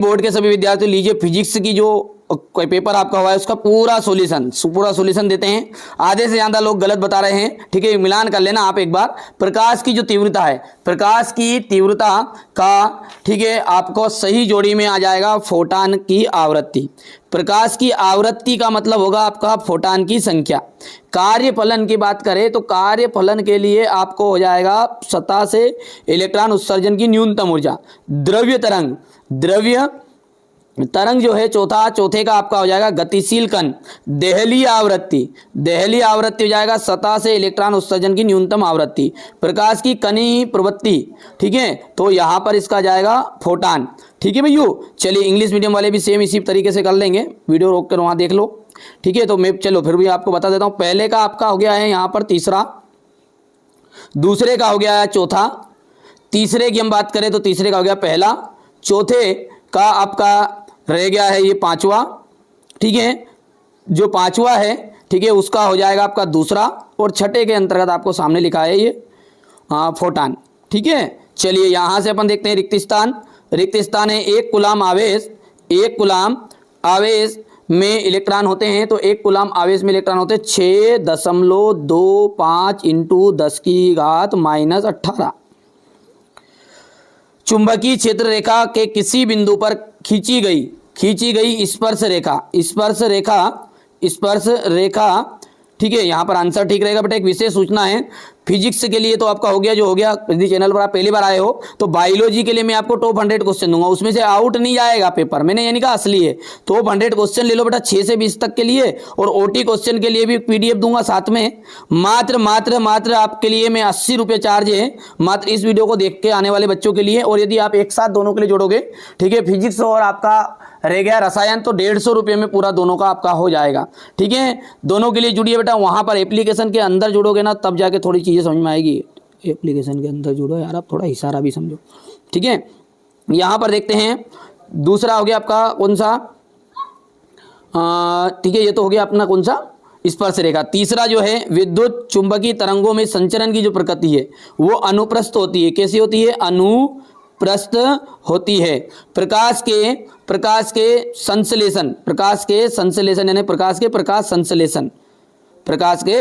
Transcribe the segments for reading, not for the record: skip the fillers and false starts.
Board के सभी विद्यार्थी लीजिए फिजिक्स की जो कोई पेपर आपका हुआ है उसका पूरा सॉल्यूशन देते हैं। आधे से ज़्यादा लोग गलत बता रहे हैं, ठीक है, मिलान कर लेना आप एक बार। प्रकाश की जो तीव्रता है, प्रकाश की तीव्रता का, ठीक है, आपको सही जोड़ी में आ जाएगा फोटान की आवृत्ति। प्रकाश की आवृत्ति का मतलब होगा आपका फोटान की संख्या। कार्यफलन की बात करें तो कार्यफलन के लिए आपको हो जाएगा सतह से इलेक्ट्रॉन उत्सर्जन की न्यूनतम ऊर्जा। द्रव्य तरंग जो है चौथे का आपका हो जाएगा गतिशील कण। देहली आवृत्ति हो जाएगा सतह से इलेक्ट्रॉन उत्सर्जन की न्यूनतम आवृत्ति। प्रकाश की कणीय प्रवृत्ति, ठीक है, तो यहां पर इसका जाएगा फोटान। ठीक है भैया, चलिए इंग्लिश मीडियम वाले भी सेम इसी तरीके से कर लेंगे, वीडियो रोक कर वहां देख लो। ठीक है, तो मैं चलो फिर भी आपको बता देता हूं। पहले का आपका हो गया है यहां पर तीसरा, दूसरे का हो गया है चौथा, तीसरे की हम बात करें तो तीसरे का हो गया पहला, चौथे का आपका रह गया है ये पांचवा। ठीक है, जो पांचवा है, ठीक है, उसका हो जाएगा आपका दूसरा, और छठे के अंतर्गत आपको सामने लिखा है ये फोटान। ठीक है, चलिए यहां से अपन देखते हैं रिक्त स्थान है। एक कूलाम आवेश में इलेक्ट्रॉन होते हैं, तो एक कूलाम आवेश में इलेक्ट्रॉन होते हैं 6.25 इंटू 10⁻⁻18। चुंबकीय क्षेत्र रेखा के किसी बिंदु पर खींची गई स्पर्श रेखा, ठीक है, यहां पर आंसर ठीक रहेगा। बट एक विशेष सूचना है फिजिक्स के लिए, तो आपका हो गया जो हो गया। यदि चैनल पर आप पहली बार आए हो तो बायोलॉजी के लिए मैं आपको टॉप 100 क्वेश्चन दूंगा, उसमें से आउट नहीं जाएगा पेपर, मैंने यानी कहा असली है। टॉप 100 क्वेश्चन ले लो बेटा 6 से 20 तक के लिए, और ओटी क्वेश्चन के लिए भी पीडीएफ दूंगा साथ में। मात्र आपके लिए मैं 80 रुपये चार्ज है मात्र इस वीडियो को देख के आने वाले बच्चों के लिए। और यदि आप एक साथ दोनों के लिए जोड़ोगे, ठीक है, फिजिक्स और आपका रह गया रसायन, तो 150 रुपये में पूरा दोनों का आपका हो जाएगा। ठीक है, दोनों के लिए जुड़िए बेटा। वहां पर एप्लीकेशन के अंदर जुड़ोगे ना, तब जाके थोड़ी चीजें समझ में आएगी। एप्लीकेशन के अंदर जुड़ो यार, आप थोड़ा इशारा भी समझो। ठीक है, यहां पर देखते हैं दूसरा हो गया आपका कौन सा, ठीक है, ये तो हो गया अपना कौन सा, स्पर्श रेखा। तीसरा जो है विद्युत चुंबकीय तरंगों में संचरण की जो प्रकृति है वो अनुप्रस्थ होती है। कैसी होती है? अनुप्रस्थ होती है। प्रकाश के संश्लेषण यानी प्रकाश के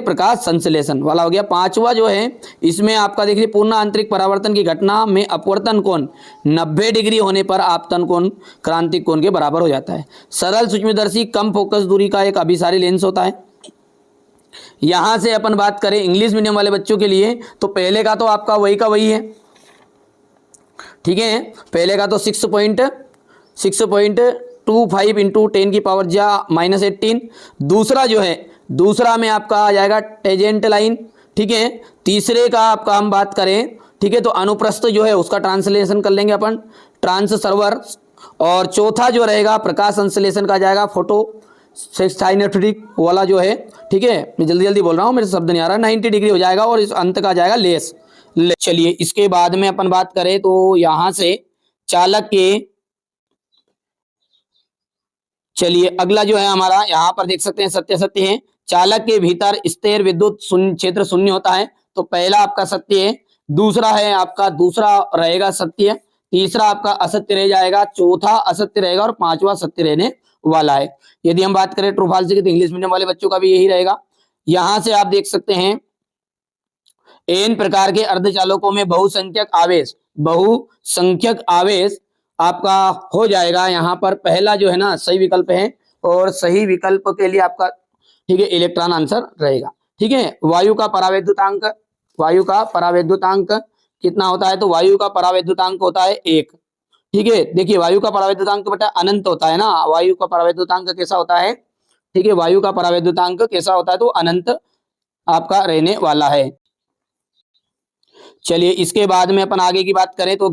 प्रकाश संश्लेषण वाला हो गया। पांचवा जो है इसमें आपका देखिए पूर्ण आंतरिक परावर्तन की घटना में अपवर्तन कोण 90 डिग्री होने पर आपतन कोण क्रांतिक कोण के बराबर हो जाता है। सरल सूक्ष्मदर्शी कम फोकस दूरी का एक अभिसारी लेंस होता है। यहां से अपन बात करें इंग्लिश मीडियम वाले बच्चों के लिए, तो पहले का तो आपका वही का वही है। ठीक है, पहले का तो 6.25 इंटू 10⁻⁻18। दूसरा जो है, दूसरा में आपका आ जाएगा टेजेंट लाइन। ठीक है, तीसरे का आपका हम बात करें, ठीक है, तो अनुप्रस्थ जो है उसका ट्रांसलेशन कर लेंगे अपन, ट्रांससर्वर। और चौथा जो रहेगा प्रकाश संश्लेषण का जाएगा फोटो साइनेफिक वाला जो है। ठीक है, मैं जल्दी बोल रहा हूँ, मेरे शब्द नहीं आ रहा। 90 डिग्री हो जाएगा, और इस अंत का जाएगा लेस। चलिए इसके बाद में अपन बात करें तो यहां से चालक के, चलिए अगला जो है हमारा यहाँ पर देख सकते हैं सत्य है। चालक के भीतर स्थिर विद्युत क्षेत्र शून्य होता है, तो पहला आपका सत्य है। दूसरा रहेगा सत्य, तीसरा आपका असत्य रह जाएगा, चौथा असत्य रहेगा, और पांचवा सत्य रहने वाला है। यदि हम बात करें ट्रू फॉल्स की, तो इंग्लिश मीडियम वाले बच्चों का भी यही रहेगा। यहां से आप देख सकते हैं एन प्रकार के अर्धचालकों में बहुसंख्यक आवेश आपका हो जाएगा। यहाँ पर पहला जो है ना सही विकल्प है, और सही विकल्प के लिए आपका, ठीक है, इलेक्ट्रॉन आंसर रहेगा। ठीक है, वायु का परावैद्युतांक कितना होता है? तो वायु का परावैद्युतांक होता है 1। ठीक है, देखिए वायु का परावैद्युतांक बेटा अनंत होता है ना। वायु का परावैद्युतांक कैसा होता है? ठीक है, वायु का परावैद्युतांक कैसा होता है? तो अनंत आपका रहने वाला है। चलिए इसके बाद में अपन आगे की बात करें तो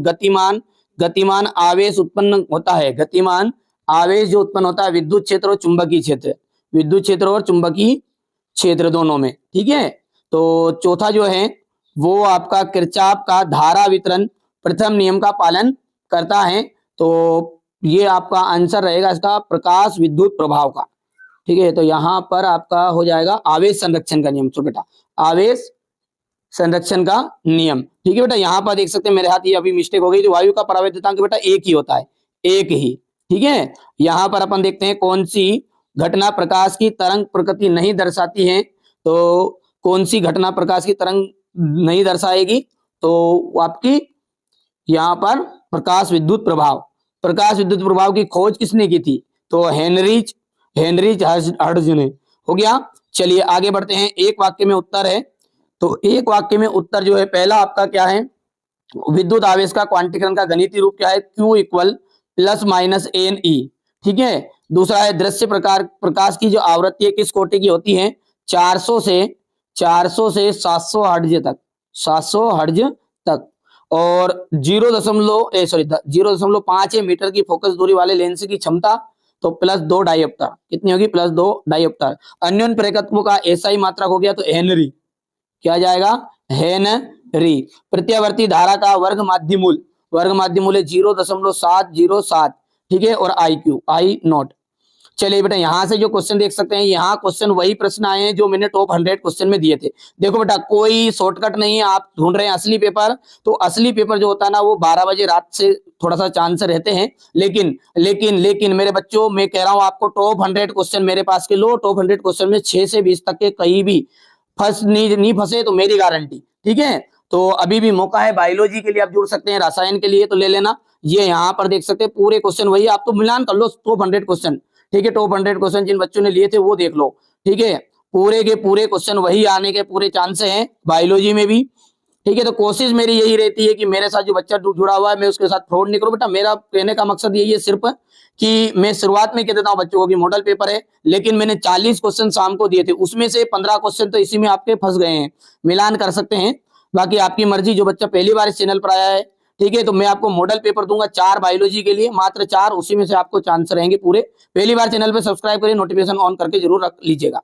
गतिमान आवेश उत्पन्न होता है। गतिमान आवेश जो उत्पन्न होता है विद्युत क्षेत्र और चुंबकीय क्षेत्र दोनों में। ठीक है, तो चौथा जो है वो आपका किरचॉफ का धारा वितरण प्रथम नियम का पालन करता है, तो ये आपका आंसर रहेगा इसका प्रकाश विद्युत प्रभाव का। ठीक है, तो यहां पर आपका हो जाएगा आवेश संरक्षण का नियम। तो बेटा आवेश संरक्षण का नियम। ठीक है बेटा, यहां पर देख सकते हैं मेरे हाथ ये अभी मिस्टेक हो गई, तो वायु का परावैद्युतांक बेटा 1 ही होता है, 1 ही। ठीक है, यहाँ पर अपन देखते हैं कौन सी घटना प्रकाश की तरंग प्रकृति नहीं दर्शाती है। तो कौन सी घटना प्रकाश की तरंग नहीं दर्शाएगी, तो आपकी यहाँ पर प्रकाश विद्युत प्रभाव। प्रकाश विद्युत प्रभाव की खोज किसने की थी, तो हेनरीज हर्ट्ज ने। हो गया। चलिए आगे बढ़ते हैं, एक वाक्य में उत्तर है। तो एक वाक्य में उत्तर जो है, पहला आपका क्या है, विद्युत आवेश का क्वांटीकरण का गणितीय रूप क्या है, Q equal plus minus n e. ठीक है। दूसरा है दृश्य प्रकाश की जो आवृत्ति है किस कोटि की होती है, 400 से 700 हर्ट्ज तक, 700 हर्ट्ज तक। और 0.5 मीटर की फोकस दूरी वाले लेंस की क्षमता, तो +2 डायोप्टर। कितनी होगी, +2 डायोप्टर। अन्योन्य प्रेरकत्व का एसआई मात्रक हो गया, तो हेनरी। क्या जाएगा, हेनरी। प्रत्यावर्ती धारा का वर्ग माध्य मूल्य 0.707। ठीक है। और आई नॉट। चलिए बेटा, यहां से जो क्वेश्चन देख सकते हैं, यहाँ क्वेश्चन वही प्रश्न आए हैं जो मैंने टॉप 100 क्वेश्चन में दिए थे। देखो बेटा, कोई शॉर्टकट नहीं है। आप ढूंढ रहे हैं असली पेपर, तो असली पेपर जो होता है ना, वो 12 बजे रात से थोड़ा सा चांस रहते हैं। लेकिन मेरे बच्चों, मैं कह रहा हूं आपको, टॉप 100 क्वेश्चन मेरे पास के लो। टॉप 100 क्वेश्चन में 6 से 20 तक के कहीं भी नहीं फंसे तो मेरी गारंटी। ठीक है। तो अभी भी मौका है, बायोलॉजी के लिए आप जुड़ सकते हैं, रसायन के लिए तो ले लेना। ये यहाँ पर देख सकते हैं पूरे क्वेश्चन वही, आप तो मिलान कर लो टॉप 100 क्वेश्चन। ठीक है। टॉप 100 क्वेश्चन जिन बच्चों ने लिए थे वो देख लो। ठीक है। पूरे के पूरे क्वेश्चन वही आने के पूरे चांस हैं बायोलॉजी में भी। ठीक है। तो कोशिश मेरी यही रहती है कि मेरे साथ जो बच्चा जुड़ा हुआ है, मैं उसके साथ फ्रॉड नहीं करूं। बेटा, मेरा कहने का मकसद यही है सिर्फ कि मैं शुरुआत में कह देता हूं बच्चों को कि मॉडल पेपर है, लेकिन मैंने 40 क्वेश्चन शाम को दिए थे, उसमें से 15 क्वेश्चन तो इसी में आपके फंस गए हैं। मिलान कर सकते हैं, बाकी आपकी मर्जी। जो बच्चा पहली बार इस चैनल पर आया है, ठीक है, तो मैं आपको मॉडल पेपर दूंगा 4 बायोलॉजी के लिए, मात्र 4, उसी में से आपको चांस रहेंगे पूरे। पहली बार चैनल पे सब्सक्राइब करिए, नोटिफिकेशन ऑन करके जरूर रख लीजिएगा।